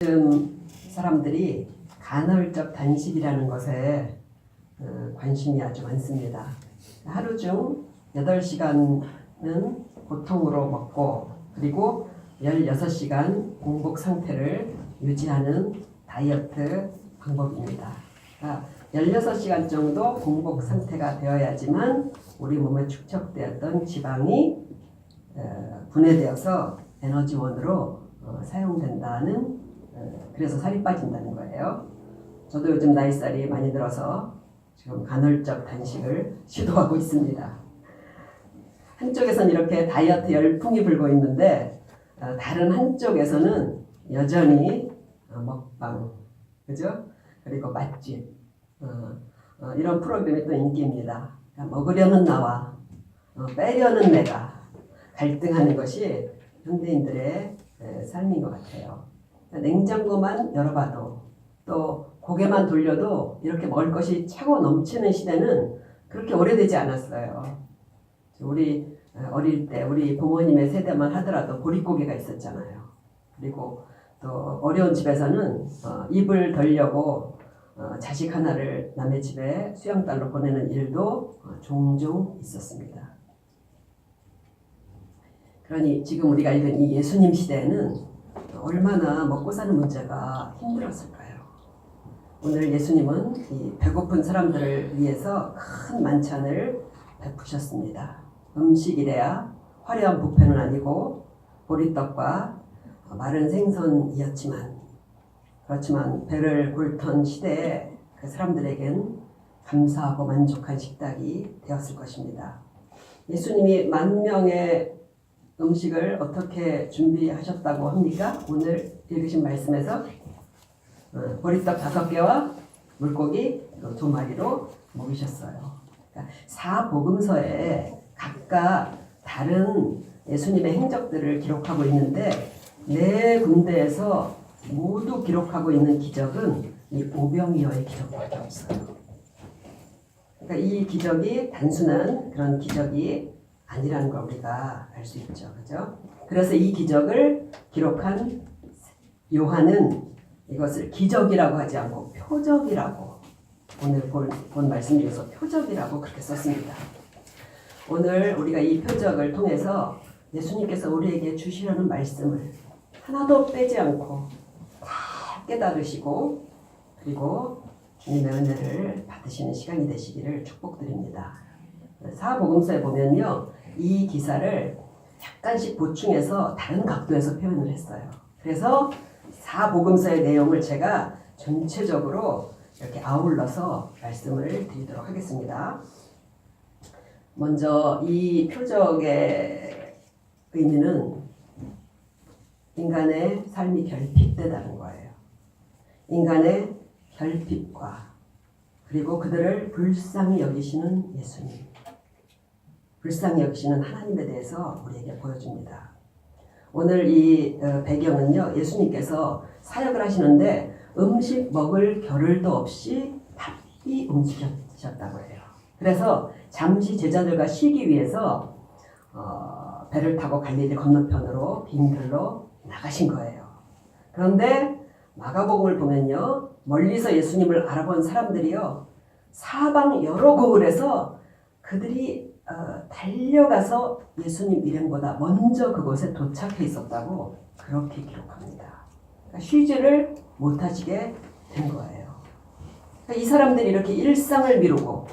요즘 사람들이 간헐적 단식이라는 것에 관심이 아주 많습니다. 하루 중 8시간은 보통으로 먹고 그리고 16시간 공복 상태를 유지하는 다이어트 방법입니다. 16시간 정도 공복 상태가 되어야지만 우리 몸에 축적되었던 지방이 분해되어서 에너지원으로 사용된다는 그래서 살이 빠진다는 거예요. 저도 요즘 나이살이 많이 들어서 지금 간헐적 단식을 시도하고 있습니다. 한쪽에서는 이렇게 다이어트 열풍이 불고 있는데 다른 한쪽에서는 여전히 먹방, 그죠? 그리고 맛집 이런 프로그램이 또 인기입니다. 먹으려는 나와 빼려는 내가 갈등하는 것이 현대인들의 삶인 것 같아요. 냉장고만 열어봐도 또 고개만 돌려도 이렇게 먹을 것이 차고 넘치는 시대는 그렇게 오래되지 않았어요. 우리 어릴 때 우리 부모님의 세대만 하더라도 보릿고개가 있었잖아요. 그리고 또 어려운 집에서는 입을 덜려고 자식 하나를 남의 집에 수양딸로 보내는 일도 종종 있었습니다. 그러니 지금 우리가 읽은 이 예수님 시대에는 얼마나 먹고 사는 문제가 힘들었을까요? 오늘 예수님은 이 배고픈 사람들을 위해서 큰 만찬을 베푸셨습니다. 음식이래야 화려한 뷔페는 아니고 보리떡과 마른 생선이었지만 그렇지만 배를 굴던 시대에 그 사람들에겐 감사하고 만족한 식탁이 되었을 것입니다. 예수님이 10,000명의 음식을 어떻게 준비하셨다고 합니까? 오늘 읽으신 말씀에서 보리떡 5개와 물고기 2마리로 먹이셨어요. 그러니까 4복음서에 각각 다른 예수님의 행적들을 기록하고 있는데 4군데에서 모두 기록하고 있는 기적은 이 오병이어의 기적밖에 없어요. 그러니까 이 기적이 단순한 그런 기적이 아니라는 걸 우리가 알 수 있죠. 그죠? 그래서 이 기적을 기록한 요한은 이것을 기적이라고 하지 않고 표적이라고 오늘 본 말씀 중에서 표적이라고 그렇게 썼습니다. 오늘 우리가 이 표적을 통해서 예수님께서 우리에게 주시려는 말씀을 하나도 빼지 않고 다 깨달으시고 그리고 주님의 은혜를 받으시는 시간이 되시기를 축복드립니다. 사복음서에 보면요. 이 기사를 약간씩 보충해서 다른 각도에서 표현을 했어요. 그래서 사복음서의 내용을 제가 전체적으로 이렇게 아울러서 말씀을 드리도록 하겠습니다. 먼저 이 표적의 의미는 인간의 삶이 결핍되다는 거예요. 인간의 결핍과 그리고 그들을 불쌍히 여기시는 예수님, 불쌍히 여기시는 하나님에 대해서 우리에게 보여줍니다. 오늘 이 배경은요. 예수님께서 사역을 하시는데 음식 먹을 겨를도 없이 바삐 움직이셨다고 해요. 그래서 잠시 제자들과 쉬기 위해서 배를 타고 갈릴리 건너편으로 빈들로 나가신 거예요. 그런데 마가복음을 보면요. 멀리서 예수님을 알아본 사람들이요. 사방 여러 고을에서 그들이 달려가서 예수님 일행보다 먼저 그곳에 도착해 있었다고 그렇게 기록합니다. 그러니까 쉬지를 못하시게 된 거예요. 그러니까 이 사람들이 이렇게 일상을 미루고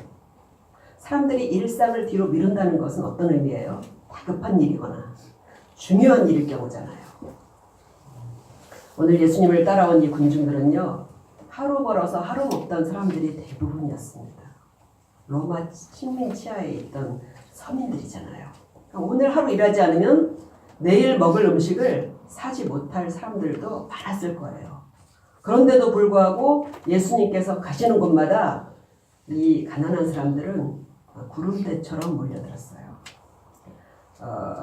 사람들이 일상을 뒤로 미룬다는 것은 어떤 의미예요? 다급한 일이거나 중요한 일일 경우잖아요. 오늘 예수님을 따라온 이 군중들은요. 하루 벌어서 하루 먹던 사람들이 대부분이었습니다. 로마 식민 치하에 있던 서민들이잖아요. 그러니까 오늘 하루 일하지 않으면 내일 먹을 음식을 사지 못할 사람들도 많았을 거예요. 그런데도 불구하고 예수님께서 가시는 곳마다 이 가난한 사람들은 구름대처럼 몰려들었어요.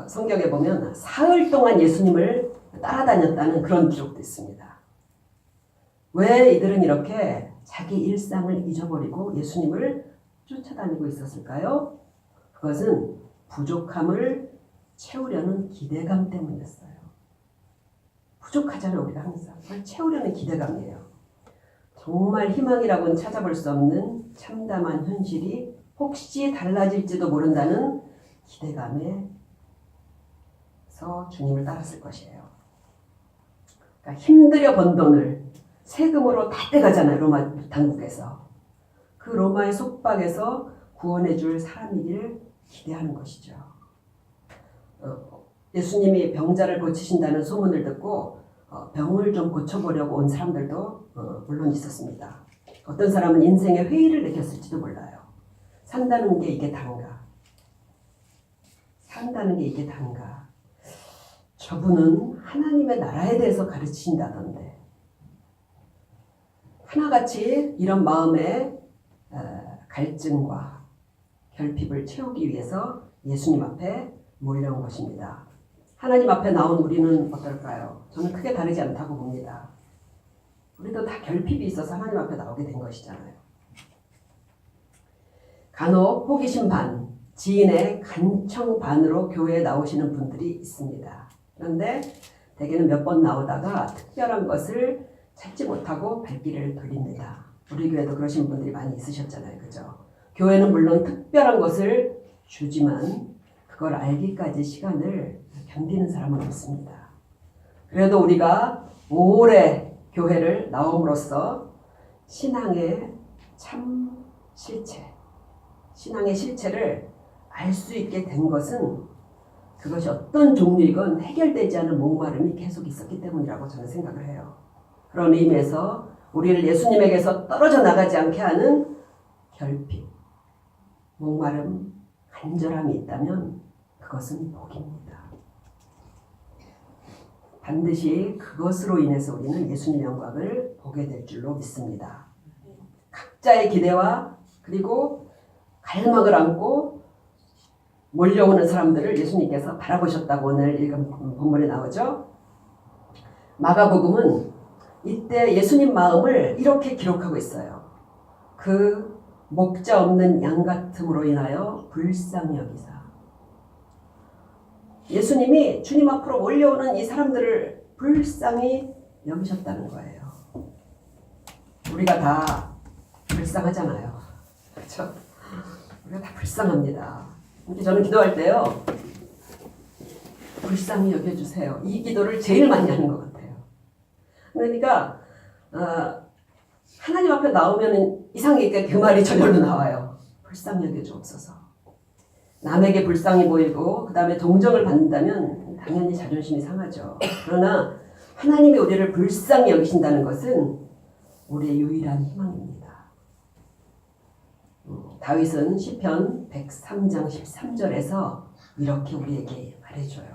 성경에 보면 사흘 동안 예수님을 따라다녔다는 그런 기록도 있습니다. 왜 이들은 이렇게 자기 일상을 잊어버리고 예수님을 쫓아다니고 있었을까요? 그것은 부족함을 채우려는 기대감 때문이었어요. 부족하잖아요. 우리가 항상 그걸 채우려는 기대감이에요. 정말 희망이라고는 찾아볼 수 없는 참담한 현실이 혹시 달라질지도 모른다는 기대감에서 주님을 따랐을 것이에요. 그러니까 힘들여 번 돈을 세금으로 다 떼가잖아요. 로마 당국에서. 그 로마의 속박에서 구원해 줄 사람이길 기대하는 것이죠. 예수님이 병자를 고치신다는 소문을 듣고 병을 좀 고쳐보려고 온 사람들도 물론 있었습니다. 어떤 사람은 인생의 회의를 느꼈을지도 몰라요. 산다는 게 이게 단가? 산다는 게 이게 단가? 저분은 하나님의 나라에 대해서 가르치신다던데 하나같이 이런 마음의 갈증과 결핍을 채우기 위해서 예수님 앞에 모이려온 것입니다. 하나님 앞에 나온 우리는 어떨까요? 저는 크게 다르지 않다고 봅니다. 우리도 다 결핍이 있어서 하나님 앞에 나오게 된 것이잖아요. 간혹 호기심 반, 지인의 간청 반으로 교회에 나오시는 분들이 있습니다. 그런데 대개는 몇 번 나오다가 특별한 것을 찾지 못하고 발길을 돌립니다. 우리 교회도 그러신 분들이 많이 있으셨잖아요. 그죠? 교회는 물론 특별한 것을 주지만 그걸 알기까지 시간을 견디는 사람은 없습니다. 그래도 우리가 오래 교회를 나옴으로써 신앙의 참 실체, 신앙의 실체를 알 수 있게 된 것은 그것이 어떤 종류이건 해결되지 않은 목마름이 계속 있었기 때문이라고 저는 생각을 해요. 그런 의미에서 우리를 예수님에게서 떨어져 나가지 않게 하는 결핍, 목마름, 간절함이 있다면 그것은 복입니다. 반드시 그것으로 인해서 우리는 예수님의 영광을 보게 될 줄로 믿습니다. 각자의 기대와 그리고 갈망을 안고 몰려오는 사람들을 예수님께서 바라보셨다고 오늘 읽은 본문에 나오죠. 마가복음은 이때 예수님 마음을 이렇게 기록하고 있어요. 그 목자 없는 양 같음으로 인하여 불쌍히 여기사. 예수님이 주님 앞으로 몰려오는 이 사람들을 불쌍히 여기셨다는 거예요. 우리가 다 불쌍하잖아요. 그렇죠? 우리가 다 불쌍합니다. 저는 기도할 때요. 불쌍히 여겨주세요. 이 기도를 제일 많이 하는 것 같아요. 그러니까 하나님 앞에 나오면 이상하게 그 말이 저절로 나와요. 불쌍히 여겨주옵소서. 남에게 불쌍히 보이고 그 다음에 동정을 받는다면 당연히 자존심이 상하죠. 그러나 하나님이 우리를 불쌍히 여기신다는 것은 우리의 유일한 희망입니다. 다윗은 시편 103장 13절에서 이렇게 우리에게 말해줘요.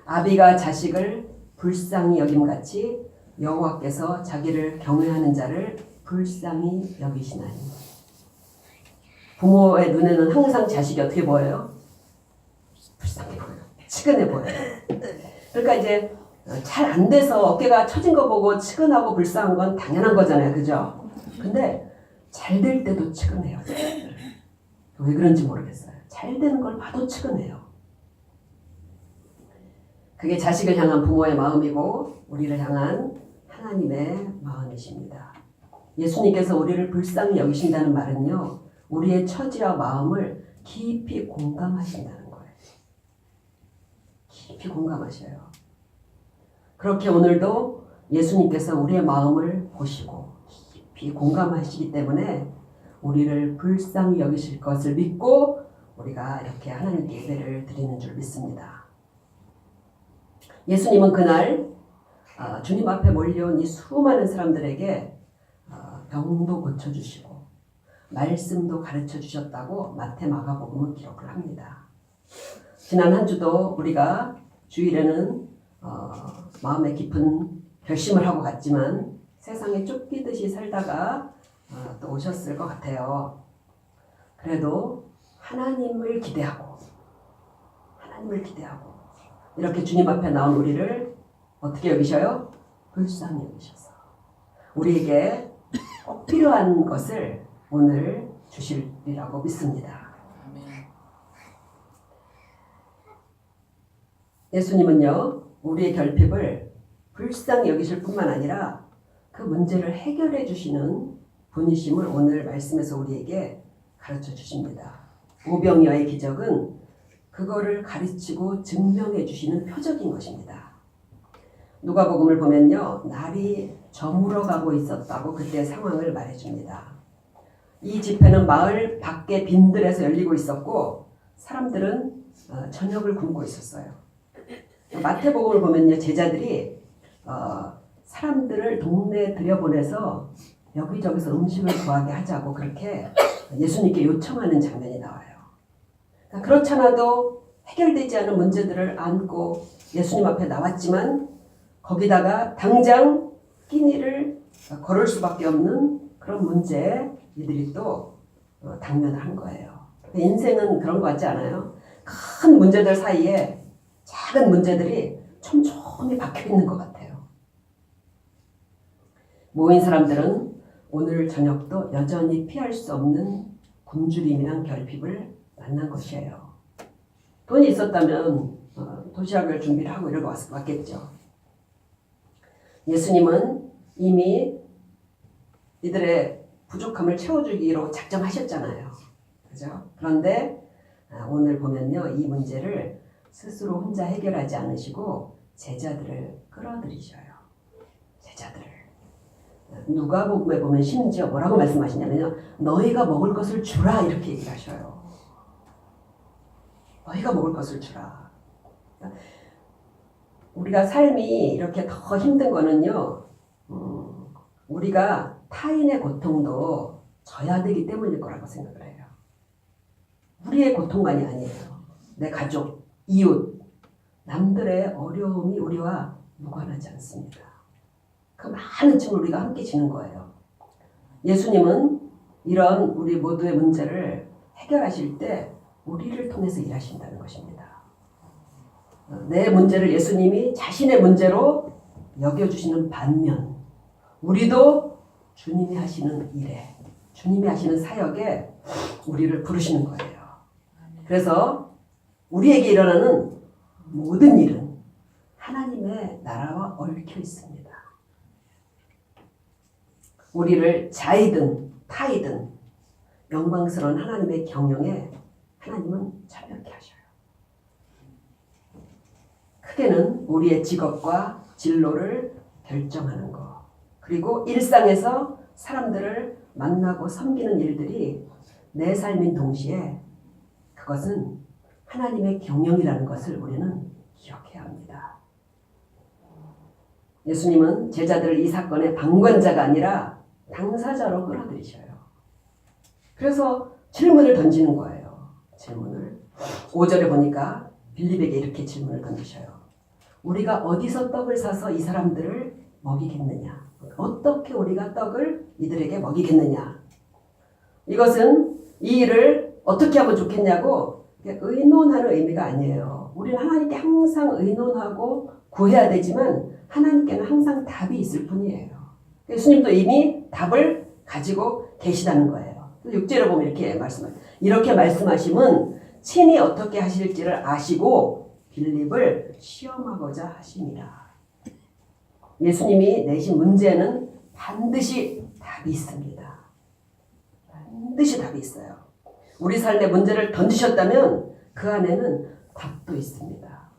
아비가 자식을 불쌍히 여김같이 여호와께서 자기를 경외하는 자를 불쌍히 여기시나니. 부모의 눈에는 항상 자식이 어떻게 보여요? 불쌍해 보여요. 측은해 보여요. 그러니까 이제 잘 안 돼서 어깨가 처진 거 보고 측은하고 불쌍한 건 당연한 거잖아요. 그죠? 근데 잘 될 때도 측은해요. 왜 그런지 모르겠어요. 잘 되는 걸 봐도 측은해요. 그게 자식을 향한 부모의 마음이고 우리를 향한 하나님의 마음이십니다. 예수님께서 우리를 불쌍히 여기신다는 말은요. 우리의 처지와 마음을 깊이 공감하신다는 거예요. 깊이 공감하셔요. 그렇게 오늘도 예수님께서 우리의 마음을 보시고 깊이 공감하시기 때문에 우리를 불쌍히 여기실 것을 믿고 우리가 이렇게 하나님께 예배를 드리는 줄 믿습니다. 예수님은 그날 주님 앞에 몰려온 이 수많은 사람들에게 병도 고쳐주시고 말씀도 가르쳐 주셨다고 마태 마가복음은 기록을 합니다. 지난 한 주도 우리가 주일에는 마음에 깊은 결심을 하고 갔지만 세상에 쫓기듯이 살다가 또 오셨을 것 같아요. 그래도 하나님을 기대하고 이렇게 주님 앞에 나온 우리를 어떻게 여기셔요? 불쌍히 여기셔서 우리에게 꼭 필요한 것을 오늘 주시리라고 믿습니다. 예수님은요, 우리의 결핍을 불쌍히 여기실 뿐만 아니라 그 문제를 해결해 주시는 분이심을 오늘 말씀에서 우리에게 가르쳐 주십니다. 오병이어의 기적은 그거를 가르치고 증명해 주시는 표적인 것입니다. 누가복음을 보면요, 날이 저물어 가고 있었다고 그때 상황을 말해줍니다. 이 집회는 마을 밖에 빈들에서 열리고 있었고 사람들은 저녁을 굶고 있었어요. 마태복음을 보면요, 제자들이 사람들을 동네에 들여보내서 여기저기서 음식을 구하게 하자고 그렇게 예수님께 요청하는 장면이 나와요. 그렇잖아도 해결되지 않은 문제들을 안고 예수님 앞에 나왔지만 거기다가 당장 끼니를 걸을 수밖에 없는 그런 문제에 이들이 또 당면을 한 거예요. 인생은 그런 거 같지 않아요? 큰 문제들 사이에 작은 문제들이 촘촘히 박혀 있는 것 같아요. 모인 사람들은 오늘 저녁도 여전히 피할 수 없는 굶주림이란 결핍을 만난 것이에요. 돈이 있었다면 도시락을 준비를 하고 이러고 왔겠죠. 예수님은 이미 이들의 부족함을 채워주기로 작정하셨잖아요. 그죠? 그런데 오늘 보면요, 이 문제를 스스로 혼자 해결하지 않으시고 제자들을 끌어들이셔요. 제자들을. 누가복음에 보면 심지어 뭐라고 말씀하시냐면요, 너희가 먹을 것을 주라 이렇게 얘기를 하셔요. 너희가 먹을 것을 주라. 우리가 삶이 이렇게 더 힘든 거는요, 우리가 타인의 고통도 져야 되기 때문일 거라고 생각을 해요. 우리의 고통만이 아니에요. 내 가족, 이웃, 남들의 어려움이 우리와 무관하지 않습니다. 그 많은 짐을 우리가 함께 지는 거예요. 예수님은 이런 우리 모두의 문제를 해결하실 때 우리를 통해서 일하신다는 것입니다. 내 문제를 예수님이 자신의 문제로 여겨주시는 반면 우리도 주님이 하시는 일에, 주님이 하시는 사역에 우리를 부르시는 거예요. 그래서 우리에게 일어나는 모든 일은 하나님의 나라와 얽혀 있습니다. 우리를 자이든 타이든 영광스러운 하나님의 경영에 하나님은 참여케 하셔요. 크게는 우리의 직업과 진로를 결정하는 것, 그리고 일상에서 사람들을 만나고 섬기는 일들이 내 삶인 동시에 그것은 하나님의 경영이라는 것을 우리는 기억해야 합니다. 예수님은 제자들을 이 사건의 방관자가 아니라 당사자로 끌어들이셔요. 그래서 질문을 던지는 거예요. 질문을. 5절에 보니까 빌립에게 이렇게 질문을 던지셔요. 우리가 어디서 떡을 사서 이 사람들을 먹이겠느냐? 어떻게 우리가 떡을 이들에게 먹이겠느냐? 이것은 이 일을 어떻게 하면 좋겠냐고 의논하는 의미가 아니에요. 우리는 하나님께 항상 의논하고 구해야 되지만 하나님께는 항상 답이 있을 뿐이에요. 예수님도 이미 답을 가지고 계시다는 거예요. 6절에 보면 이렇게 말씀하심은 친히 어떻게 하실지를 아시고 빌립을 시험하고자 하심이라. 예수님이 내신 문제는 반드시 답이 있습니다. 반드시 답이 있어요. 우리 삶의 문제를 던지셨다면 그 안에는 답도 있습니다.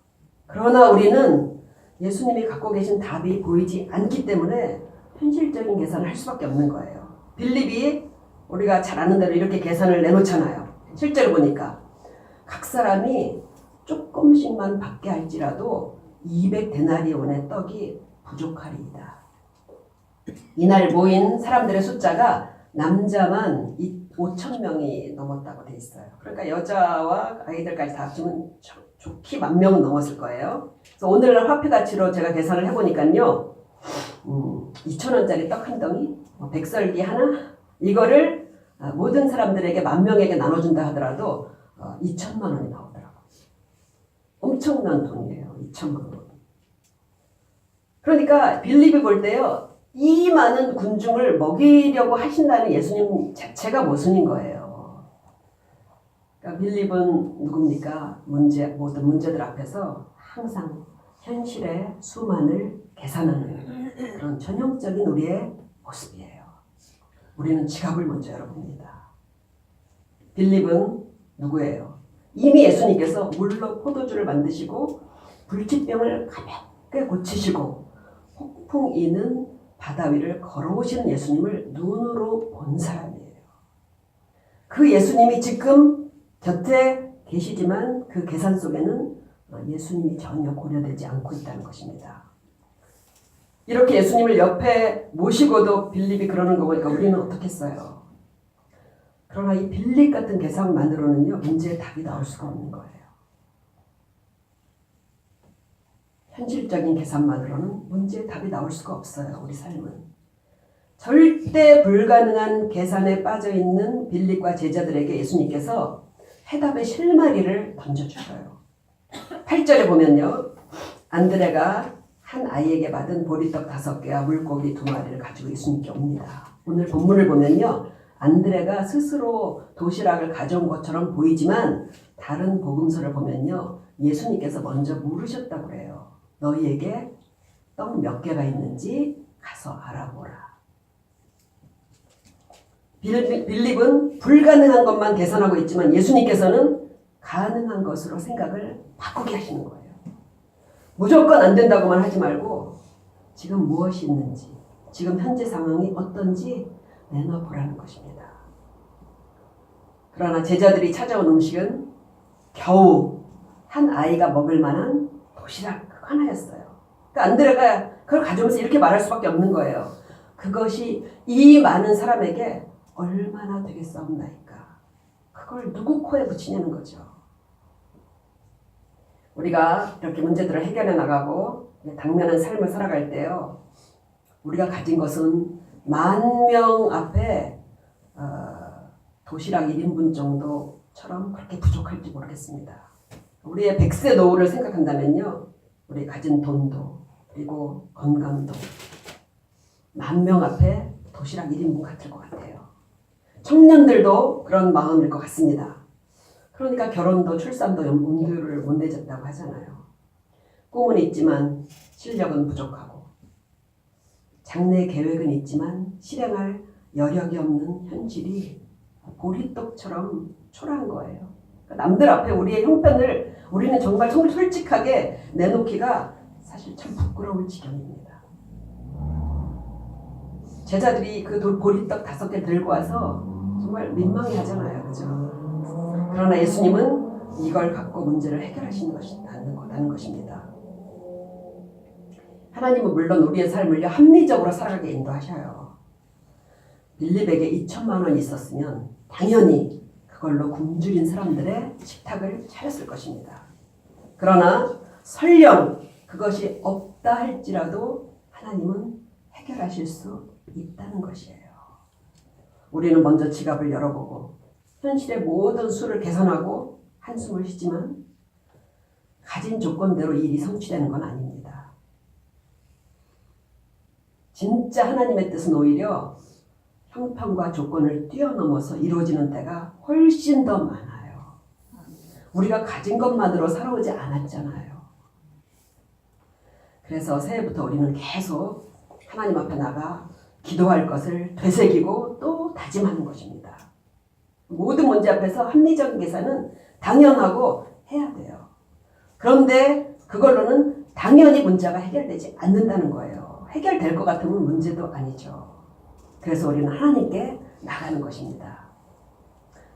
그러나 우리는 예수님이 갖고 계신 답이 보이지 않기 때문에 현실적인 계산을 할 수밖에 없는 거예요. 빌립이 우리가 잘 아는 대로 이렇게 계산을 내놓잖아요. 실제로 보니까 각 사람이 조금씩만 받게 할지라도 200데나리온의 떡이 부족하리이다. 이날 모인 사람들의 숫자가 남자만 5,000명이 넘었다고 돼 있어요. 그러니까 여자와 아이들까지 다 합치면 좋게 10,000명은 넘었을 거예요. 그래서 오늘날 화폐 가치로 제가 계산을 해보니까요, 2,000원짜리 떡 한 덩이, 백설기 하나, 이거를 모든 사람들에게 10,000명에게 나눠준다 하더라도 2,000만 원이 나오더라고요. 엄청난 돈이에요. 2,000만 원. 그러니까 빌립이 볼 때요, 이 많은 군중을 먹이려고 하신다는 예수님 자체가 모순인 거예요. 그러니까 빌립은 누굽니까? 모든 문제들 앞에서 항상 현실의 수만을 계산하는 그런 전형적인 우리의 모습이에요. 우리는 지갑을 먼저 열어봅니다. 빌립은 누구예요? 이미 예수님께서 물로 포도주를 만드시고 불치병을 가볍게 고치시고 폭풍 이는 바다 위를 걸어오시는 예수님을 눈으로 본 사람이에요. 그 예수님이 지금 곁에 계시지만 그 계산 속에는 예수님이 전혀 고려되지 않고 있다는 것입니다. 이렇게 예수님을 옆에 모시고도 빌립이 그러는 거 보니까 우리는 어떻겠어요? 그러나 이 빌립 같은 계산만으로는요, 문제의 답이 나올 수가 없는 거예요. 현실적인 계산만으로는 문제의 답이 나올 수가 없어요. 우리 삶은. 절대 불가능한 계산에 빠져있는 빌립과 제자들에게 예수님께서 해답의 실마리를 던져주셔요. 8절에 보면요. 안드레가 한 아이에게 받은 보리떡 5개와 물고기 2마리를 가지고 예수님께 옵니다. 오늘 본문을 보면요. 안드레가 스스로 도시락을 가져온 것처럼 보이지만 다른 복음서를 보면요. 예수님께서 먼저 물으셨다고 그래요. 너희에게 떡 몇 개가 있는지 가서 알아보라. 빌립은 불가능한 것만 계산하고 있지만 예수님께서는 가능한 것으로 생각을 바꾸게 하시는 거예요. 무조건 안 된다고만 하지 말고 지금 무엇이 있는지, 지금 현재 상황이 어떤지 내놔보라는 것입니다. 그러나 제자들이 찾아온 음식은 겨우 한 아이가 먹을 만한 도시락 하나였어요. 그러니까 안드레가 그걸 가져오면서 이렇게 말할 수밖에 없는 거예요. 그것이 이 많은 사람에게 얼마나 되겠사옵나이까. 그걸 누구 코에 붙이냐는 거죠. 우리가 이렇게 문제들을 해결해 나가고 당면한 삶을 살아갈 때요. 우리가 가진 것은 10,000명 앞에 도시락 1인분 정도처럼 그렇게 부족할지 모르겠습니다. 우리의 100세 노후를 생각한다면요. 우리 가진 돈도 그리고 건강도 10,000명 앞에 도시락 1인분 같을 것 같아요. 청년들도 그런 마음일 것 같습니다. 그러니까 결혼도 출산도 엄두를 못 내졌다고 하잖아요. 꿈은 있지만 실력은 부족하고 장래 계획은 있지만 실행할 여력이 없는 현실이 보리떡처럼 초라한 거예요. 그러니까 남들 앞에 우리의 형편을 우리는 정말 솔직하게 내놓기가 사실 참 부끄러울 지경입니다. 제자들이 그 보리떡 5개 들고 와서 정말 민망해 하잖아요. 그죠? 그러나 예수님은 이걸 갖고 문제를 해결하시는 것이 않는 것입니다. 하나님은 물론 우리의 삶을 합리적으로 살아가게 인도하셔요. 빌립에게 2,000만 원이 있었으면 당연히 그걸로 굶주린 사람들의 식탁을 차렸을 것입니다. 그러나 설령 그것이 없다 할지라도 하나님은 해결하실 수 있다는 것이에요. 우리는 먼저 지갑을 열어보고 현실의 모든 수를 계산하고 한숨을 쉬지만 가진 조건대로 일이 성취되는 건 아닙니다. 진짜 하나님의 뜻은 오히려 형편과 조건을 뛰어넘어서 이루어지는 때가 훨씬 더 많아요. 우리가 가진 것만으로 살아오지 않았잖아요. 그래서 새해부터 우리는 계속 하나님 앞에 나가 기도할 것을 되새기고 또 다짐하는 것입니다. 모든 문제 앞에서 합리적인 계산은 당연하고 해야 돼요. 그런데 그걸로는 당연히 문제가 해결되지 않는다는 거예요. 해결될 것 같으면 문제도 아니죠. 그래서 우리는 하나님께 나가는 것입니다.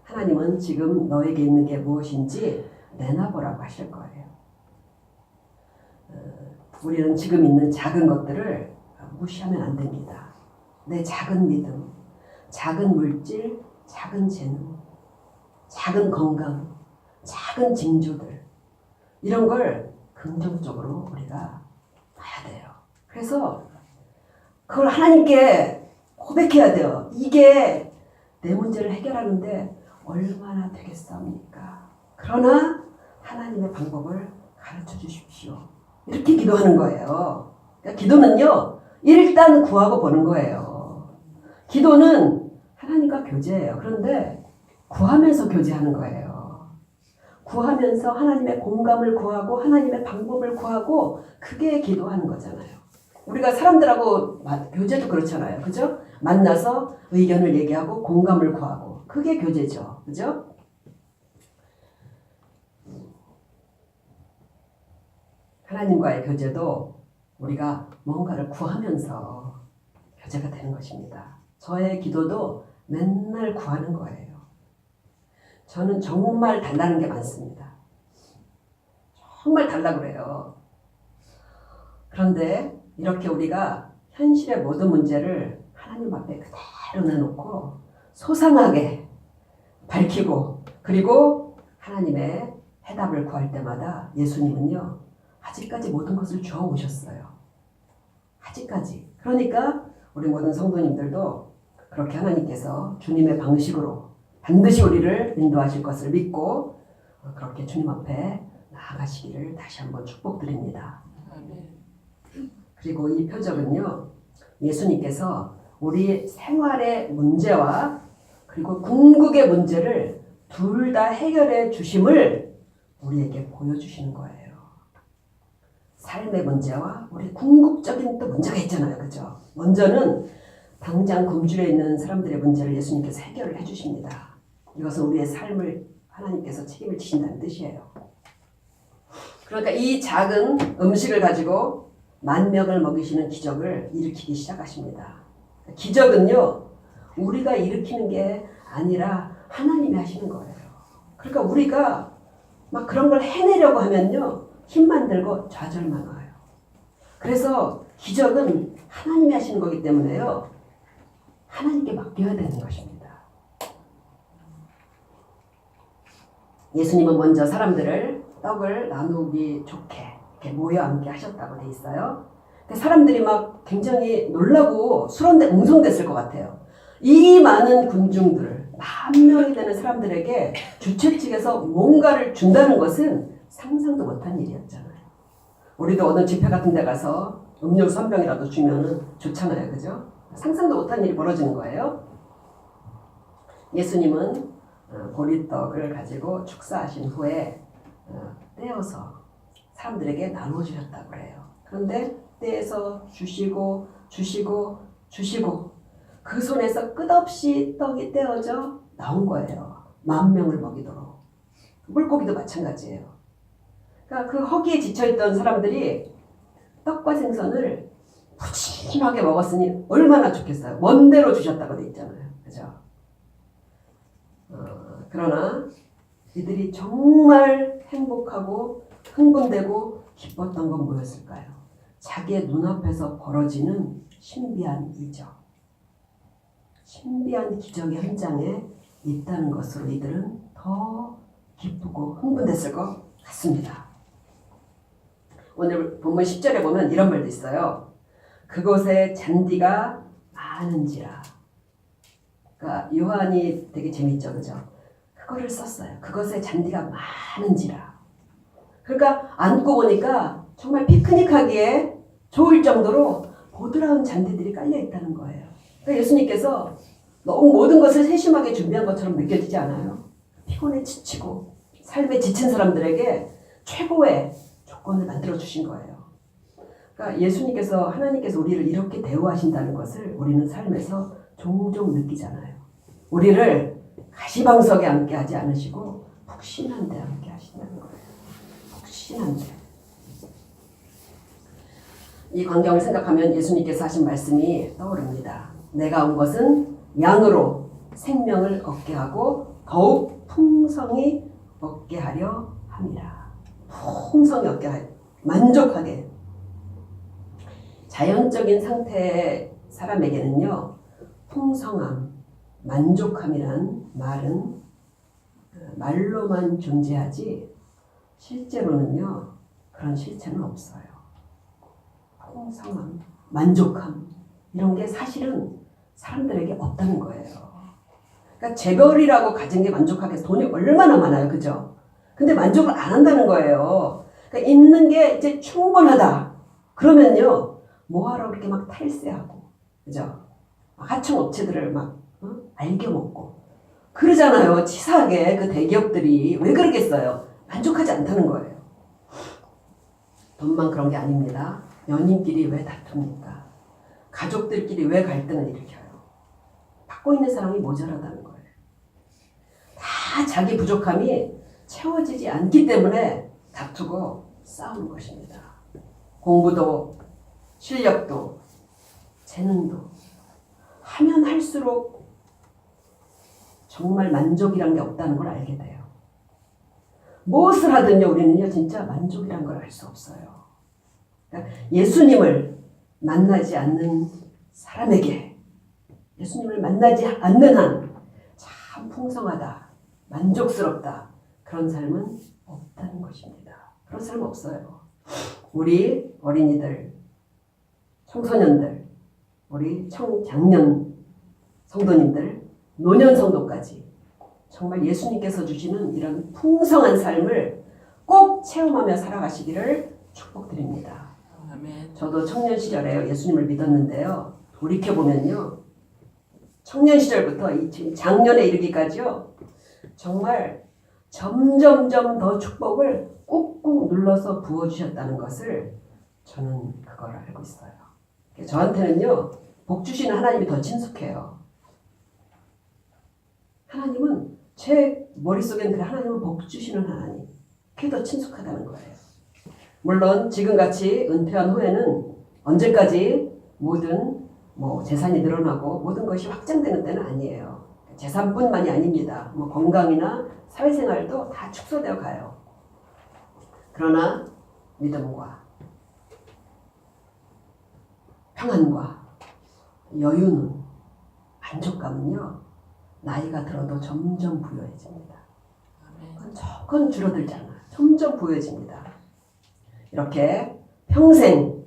하나님은 지금 너에게 있는 게 무엇인지 내놔보라고 하실 거예요. 우리는 지금 있는 작은 것들을 무시하면 안 됩니다. 내 작은 믿음, 작은 물질, 작은 재능, 작은 건강, 작은 징조들 이런 걸 긍정적으로 우리가 봐야 돼요. 그래서 그걸 하나님께 고백해야 돼요. 이게 내 문제를 해결하는데 얼마나 되겠습니까? 그러나 하나님의 방법을 가르쳐 주십시오. 이렇게 기도하는 거예요. 그러니까 기도는요. 일단 구하고 보는 거예요. 기도는 하나님과 교제예요. 그런데 구하면서 교제하는 거예요. 구하면서 하나님의 공감을 구하고 하나님의 방법을 구하고 그게 기도하는 거잖아요. 우리가 사람들하고 교제도 그렇잖아요. 그죠? 만나서 의견을 얘기하고 공감을 구하고 그게 교제죠. 그죠? 하나님과의 교제도 우리가 뭔가를 구하면서 교제가 되는 것입니다. 저의 기도도 맨날 구하는 거예요. 저는 정말 달라는 게 많습니다. 정말 달라 그래요. 그런데 이렇게 우리가 현실의 모든 문제를 하나님 앞에 그대로 내놓고 소상하게 밝히고 그리고 하나님의 해답을 구할 때마다 예수님은요. 아직까지 모든 것을 주어 오셨어요. 아직까지. 그러니까 우리 모든 성도님들도 그렇게 하나님께서 주님의 방식으로 반드시 우리를 인도하실 것을 믿고 그렇게 주님 앞에 나아가시기를 다시 한번 축복드립니다. 그리고 이 표적은요. 예수님께서 우리 생활의 문제와 그리고 궁극의 문제를 둘 다 해결해 주심을 우리에게 보여주시는 거예요. 삶의 문제와 우리 궁극적인 또 문제가 있잖아요. 그죠? 먼저는 당장 굶주려 있는 사람들의 문제를 예수님께서 해결을 해주십니다. 이것은 우리의 삶을 하나님께서 책임을 지신다는 뜻이에요. 그러니까 이 작은 음식을 가지고 10,000명을 먹이시는 기적을 일으키기 시작하십니다. 기적은요. 우리가 일으키는 게 아니라 하나님이 하시는 거예요. 그러니까 우리가 막 그런 걸 해내려고 하면요. 힘만 들고 좌절만 와요. 그래서 기적은 하나님이 하시는 거기 때문에요. 하나님께 맡겨야 되는 것입니다. 예수님은 먼저 사람들을 떡을 나누기 좋게 이렇게 모여 앉게 하셨다고 돼 있어요. 사람들이 막 굉장히 놀라고 웅성댔을 것 같아요. 이 많은 군중들, 10,000명이 되는 사람들에게 주최 측에서 뭔가를 준다는 것은 상상도 못한 일이었잖아요. 우리도 어느 집회 같은 데 가서 음료수 한 병이라도 주면은 좋잖아요. 그죠? 상상도 못한 일이 벌어지는 거예요. 예수님은 보리떡을 가지고 축사하신 후에 떼어서 사람들에게 나눠주셨다고 해요. 그런데 떼서 주시고 그 손에서 끝없이 떡이 떼어져 나온 거예요. 10,000명을 먹이도록. 물고기도 마찬가지예요. 그러니까 그 허기에 지쳐있던 사람들이 떡과 생선을 푸짐하게 먹었으니 얼마나 좋겠어요. 먼데로 주셨다고 돼 있잖아요. 그죠? 그러나 이들이 정말 행복하고 흥분되고 기뻤던 건 뭐였을까요? 자기의 눈앞에서 벌어지는 신비한 이적. 신비한 기적의 현장에 있다는 것으로 이들은 더 기쁘고 흥분됐을 것 같습니다. 오늘 본문 10절에 보면 이런 말도 있어요. 그곳에 잔디가 많은지라. 그러니까 요한이 되게 재밌죠. 그죠? 그거를 썼어요. 그것에 잔디가 많은지라. 그러니까 앉고 보니까 정말 피크닉하기에 좋을 정도로 보드라운 잔디들이 깔려 있다는 거예요. 그러니까 예수님께서 너무 모든 것을 세심하게 준비한 것처럼 느껴지지 않아요? 피곤해 지치고 삶에 지친 사람들에게 최고의 조건을 만들어 주신 거예요. 그러니까 예수님께서 하나님께서 우리를 이렇게 대우하신다는 것을 우리는 삶에서 종종 느끼잖아요. 우리를 가시방석에 앉게 하지 않으시고 푹신한 데 앉게 하신다는 거예요. 푹신한 데. 이 광경을 생각하면 예수님께서 하신 말씀이 떠오릅니다. 내가 온 것은 양으로 생명을 얻게 하고 더욱 풍성히 얻게 하려 함이라. 풍성히 얻게 하여 만족하게. 자연적인 상태의 사람에게는요. 풍성함, 만족함이란 말은 말로만 존재하지 실제로는요. 그런 실체는 없어요. 풍성함, 만족함 이런 게 사실은 사람들에게 없다는 거예요. 그러니까 재벌이라고 가진 게 만족하게 해서 돈이 얼마나 많아요. 그죠? 근데 만족을 안 한다는 거예요. 그러니까 있는 게 이제 충분하다. 그러면요. 뭐하러 그렇게 막 탈세하고 그죠? 하청 업체들을 막 알겨먹고 그러잖아요. 치사하게 그 대기업들이 왜 그러겠어요? 만족하지 않다는 거예요. 돈만 그런 게 아닙니다. 연인끼리 왜 다툽니까? 가족들끼리 왜 갈등을 일으켜요? 받고 있는 사람이 모자라다는 거예요. 다 자기 부족함이 채워지지 않기 때문에 다투고 싸우는 것입니다. 공부도 실력도 재능도 하면 할수록 정말 만족이란 게 없다는 걸 알게 돼요. 무엇을 하든요 우리는요 진짜 만족이란 걸 알 수 없어요. 그러니까 예수님을 만나지 않는 사람에게 예수님을 만나지 않는 한 참 풍성하다, 만족스럽다 그런 삶은 없다는 것입니다. 그런 삶은 없어요. 우리 어린이들, 청소년들, 우리 청장년 성도님들, 노년 성도까지 정말 예수님께서 주시는 이런 풍성한 삶을 꼭 체험하며 살아가시기를 축복드립니다. 아멘. 저도 청년 시절에 예수님을 믿었는데요. 돌이켜보면요. 청년 시절부터 이 장년에 이르기까지요. 정말 점점점 더 축복을 꾹꾹 눌러서 부어주셨다는 것을 저는 그걸 알고 있어요. 저한테는요. 복 주시는 하나님이 더 친숙해요. 하나님은 제 머릿속에는 그 하나님은 복 주시는 하나님. 그게 더 친숙하다는 거예요. 물론 지금같이 은퇴한 후에는 언제까지 모든 재산이 늘어나고 모든 것이 확장되는 때는 아니에요. 재산뿐만이 아닙니다. 건강이나 사회생활도 다 축소되어 가요. 그러나 믿음과 평안과 여유는 만족감은요. 나이가 들어도 점점 부여해집니다. 그건 줄어들잖아. 점점 부여해집니다. 이렇게 평생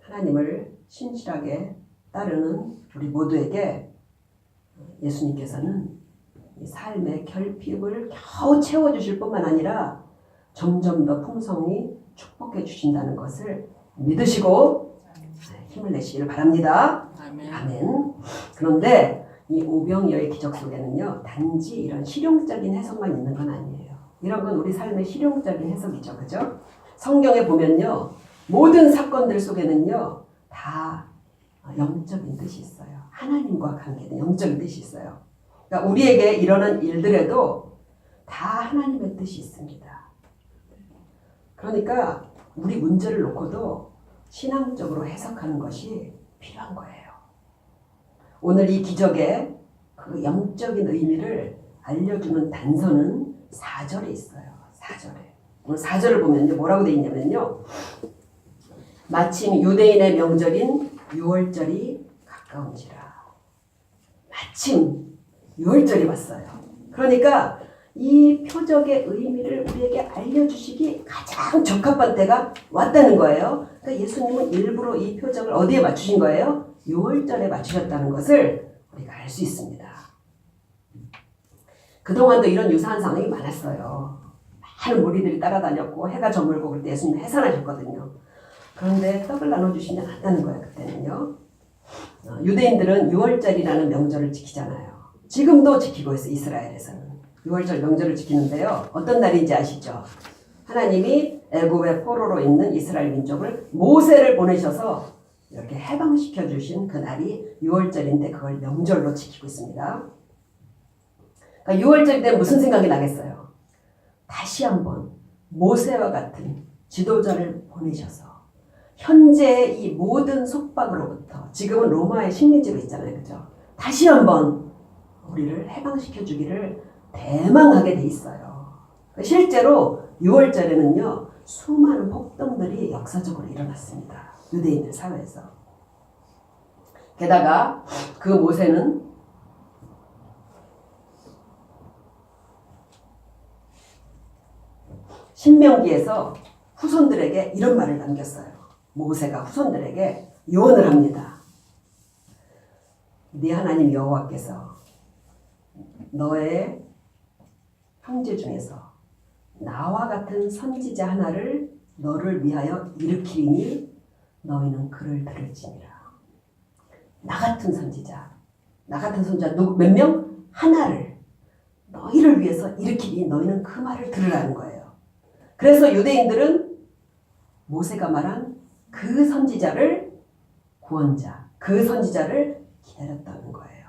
하나님을 신실하게 따르는 우리 모두에게 예수님께서는 이 삶의 결핍을 겨우 채워주실 뿐만 아니라 점점 더 풍성히 축복해 주신다는 것을 믿으시고 힘을 내시기를 바랍니다. 아멘. 아멘. 그런데 이 오병이어의 기적 속에는요. 단지 이런 실용적인 해석만 있는 건 아니에요. 이런 건 우리 삶의 실용적인 해석이죠. 그죠? 성경에 보면요. 모든 사건들 속에는요. 다 영적인 뜻이 있어요. 하나님과 관계된 영적인 뜻이 있어요. 그러니까 우리에게 일어난 일들에도 다 하나님의 뜻이 있습니다. 그러니까 우리 문제를 놓고도 신앙적으로 해석하는 것이 필요한 거예요. 오늘 이 기적의 그 영적인 의미를 알려주는 단서는 4절에 있어요. 4절에. 오늘 4절을 보면요. 뭐라고 되어 있냐면요. 마침 유대인의 명절인 유월절이 가까운지라. 마침 유월절이 왔어요. 그러니까 이 표적의 의미를 우리에게 알려주시기 가장 적합한 때가 왔다는 거예요. 그러니까 예수님은 일부러 이 표적을 어디에 맞추신 거예요? 유월절에 맞추셨다는 것을 우리가 알 수 있습니다. 그동안도 이런 유사한 상황이 많았어요. 많은 무리들이 따라다녔고 해가 저물고 그럴 때 예수님이 해산하셨거든요. 그런데 떡을 나눠주시지 않았다는 거예요. 그때는요. 유대인들은 유월절이라는 명절을 지키잖아요. 지금도 지키고 있어요. 이스라엘에서는. 유월절 명절을 지키는데요. 어떤 날인지 아시죠? 하나님이 애굽의 포로로 있는 이스라엘 민족을 모세를 보내셔서 이렇게 해방시켜 주신 그 날이 유월절인데 그걸 명절로 지키고 있습니다. 그러니까 유월절 때 무슨 생각이 나겠어요? 다시 한번 모세와 같은 지도자를 보내셔서 현재의 이 모든 속박으로부터 지금은 로마의 식민지로 있잖아요. 그죠? 다시 한번 우리를 해방시켜 주기를 대망하게 돼 있어요. 실제로 6월절에는요. 수많은 폭동들이 역사적으로 일어났습니다. 유대인들 사회에서. 게다가 그 모세는 신명기에서 후손들에게 이런 말을 남겼어요. 모세가 후손들에게 유언을 합니다. 네 하나님 여호와께서 너의 형제 중에서 나와 같은 선지자 하나를 너를 위하여 일으키리니 너희는 그를 들을지니라. 나 같은 선지자 누구 몇 명? 하나를 너희를 위해서 일으키니 너희는 그 말을 들으라는 거예요. 그래서 유대인들은 모세가 말한 그 선지자를 구원자, 그 선지자를 기다렸다는 거예요.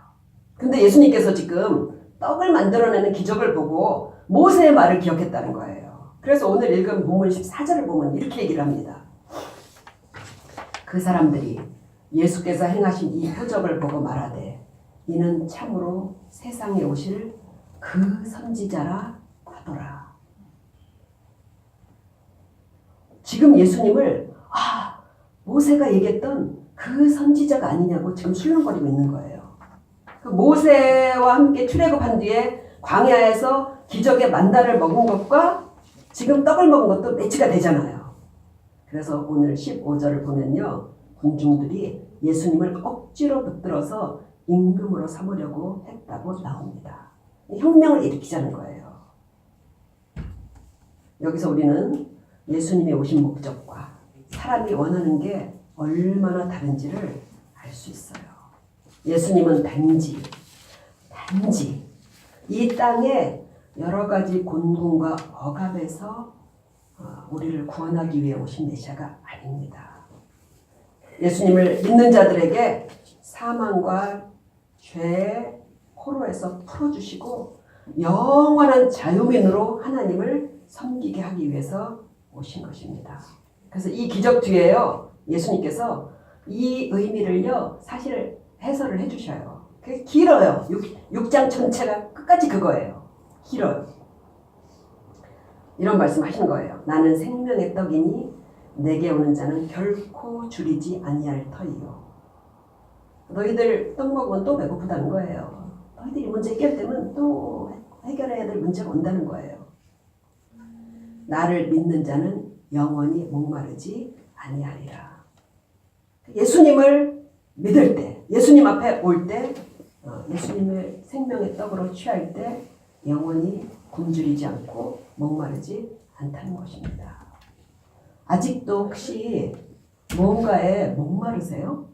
근데 예수님께서 지금 떡을 만들어내는 기적을 보고 모세의 말을 기억했다는 거예요. 그래서 오늘 읽은 본문 14절을 보면 이렇게 얘기를 합니다. 그 사람들이 예수께서 행하신 이 표적을 보고 말하되 이는 참으로 세상에 오실 그 선지자라 하더라. 지금 예수님을 모세가 얘기했던 그 선지자가 아니냐고 지금 술렁거리고 있는 거예요. 모세와 함께 출애굽한 뒤에 광야에서 기적의 만나를 먹은 것과 지금 떡을 먹은 것도 매치가 되잖아요. 그래서 오늘 15절을 보면요. 군중들이 예수님을 억지로 붙들어서 임금으로 삼으려고 했다고 나옵니다. 혁명을 일으키자는 거예요. 여기서 우리는 예수님이 오신 목적과 사람이 원하는 게 얼마나 다른지를 알 수 있어요. 예수님은 단지 이 땅에 여러 가지 곤궁과 억압에서 우리를 구원하기 위해 오신 메시아가 아닙니다. 예수님을 믿는 자들에게 사망과 죄의 포로에서 풀어주시고 영원한 자유민으로 하나님을 섬기게 하기 위해서 오신 것입니다. 그래서 이 기적 뒤에요. 예수님께서 이 의미를요. 사실 해설을 해주셔요. 그게 길어요. 6장 전체가 끝까지 그거예요. 길어요. 이런 말씀 하시는 거예요. 나는 생명의 떡이니 내게 오는 자는 결코 줄이지 아니할 터이요. 너희들 떡 먹으면 또 배고프다는 거예요. 너희들이 문제 해결되면 또 해결해야 될 문제가 온다는 거예요. 나를 믿는 자는 영원히 목마르지 아니하리라. 예수님을 믿을 때, 예수님 앞에 올 때, 예수님의 생명의 떡으로 취할 때 영원히 굶주리지 않고 목마르지 않다는 것입니다. 아직도 혹시 뭔가에 목마르세요?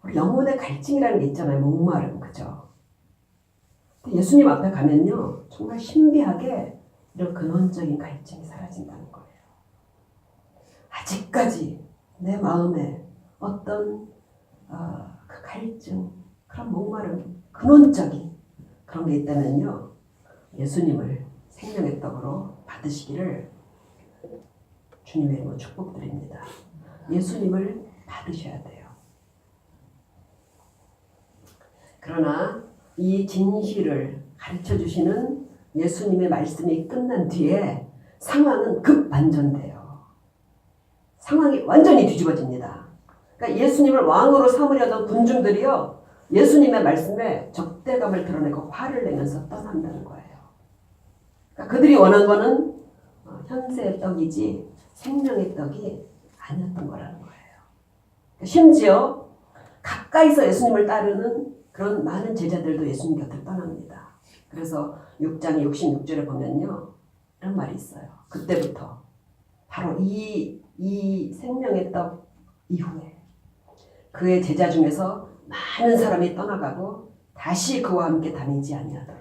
우리 영혼의 갈증이라는 게 있잖아요. 목마름, 그죠? 예수님 앞에 가면요, 정말 신비하게 이런 근원적인 갈증이 사라진다는 거예요. 아직까지 내 마음에 어떤 그 갈증, 그런 목마름, 근원적인 그런 게 있다면요, 예수님을 생명의 떡으로 받으시기를 주님의 이름으로 축복드립니다. 예수님을 받으셔야 돼요. 그러나 이 진실을 가르쳐 주시는 예수님의 말씀이 끝난 뒤에 상황은 급반전돼요. 상황이 완전히 뒤집어집니다. 그러니까 예수님을 왕으로 삼으려던 군중들이요, 예수님의 말씀에 적대감을 드러내고 화를 내면서 떠난다는 거예요. 그러니까 그들이 원한 거는 현세의 떡이지 생명의 떡이 아니었던 거라는 거예요. 심지어 가까이서 예수님을 따르는 그런 많은 제자들도 예수님 곁을 떠납니다. 그래서 6장 66절에 보면요, 이런 말이 있어요. 그때부터 바로 이 생명의 떡 이후에 그의 제자 중에서 많은 사람이 떠나가고 다시 그와 함께 다니지 아니하더라.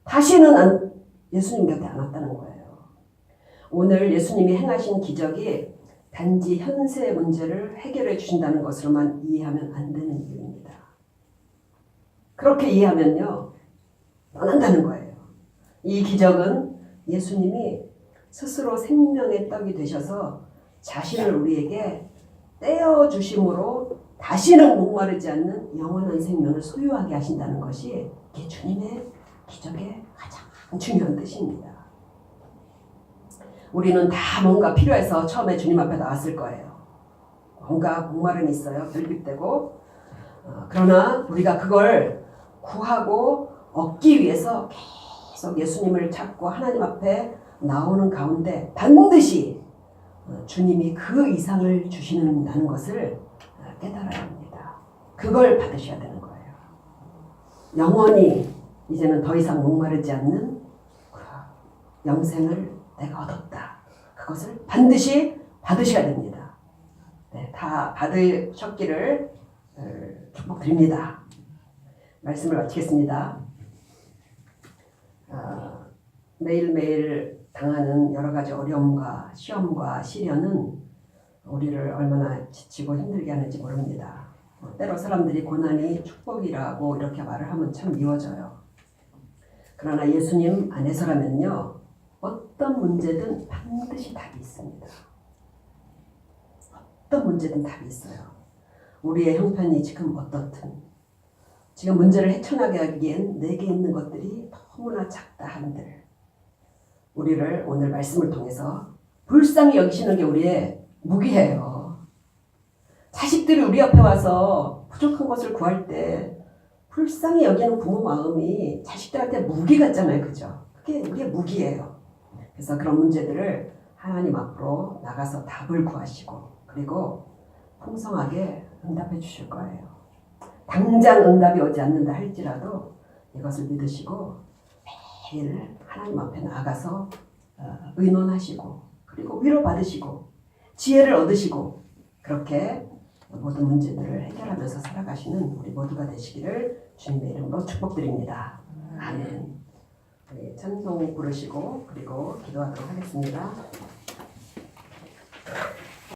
다시는 예수님 곁에 안 왔다는 거예요. 오늘 예수님이 행하신 기적이 단지 현세의 문제를 해결해 주신다는 것으로만 이해하면 안 되는 이유입니다. 그렇게 이해하면요, 떠난다는 거예요. 이 기적은 예수님이 스스로 생명의 떡이 되셔서 자신을 우리에게 떼어주심으로 다시는 목마르지 않는 영원한 생명을 소유하게 하신다는 것이 이게 주님의 기적의 가장 중요한 뜻입니다. 우리는 다 뭔가 필요해서 처음에 주님 앞에 나왔을 거예요. 뭔가 목마름이 있어요. 결핍되고. 그러나 우리가 그걸 구하고 얻기 위해서 계속 예수님을 찾고 하나님 앞에 나오는 가운데 반드시 주님이 그 이상을 주시는다는 것을 깨달아야 합니다. 그걸 받으셔야 되는 거예요. 영원히 이제는 더 이상 목마르지 않는 영생을 내가 얻었다. 그것을 반드시 받으셔야 됩니다. 네, 다 받으셨기를 축복드립니다. 말씀을 마치겠습니다. 매일매일 당하는 여러 가지 어려움과 시험과 시련은 우리를 얼마나 지치고 힘들게 하는지 모릅니다. 때로 사람들이 고난이 축복이라고 이렇게 말을 하면 참 미워져요. 그러나 예수님 안에서라면요, 어떤 문제든 반드시 답이 있습니다. 어떤 문제든 답이 있어요. 우리의 형편이 지금 어떻든, 지금 문제를 헤쳐나게 하기엔 내게 있는 것들이 너무나 작다 한들, 우리를 오늘 말씀을 통해서 불쌍히 여기시는 게 우리의 무기예요. 자식들이 우리 옆에 와서 부족한 것을 구할 때 불쌍히 여기는 부모 마음이 자식들한테 무기 같잖아요. 그죠? 그게 우리의 무기예요. 그래서 그런 문제들을 하나님 앞으로 나가서 답을 구하시고, 그리고 풍성하게 응답해 주실 거예요. 당장 응답이 오지 않는다 할지라도 이것을 믿으시고 매일 하나님 앞에 나가서 의논하시고, 그리고 위로받으시고 지혜를 얻으시고, 그렇게 모든 문제들을 해결하면서 살아가시는 우리 모두가 되시기를 주님의 이름으로 축복드립니다. 아멘. 찬송 부르시고 그리고 기도하도록 하겠습니다.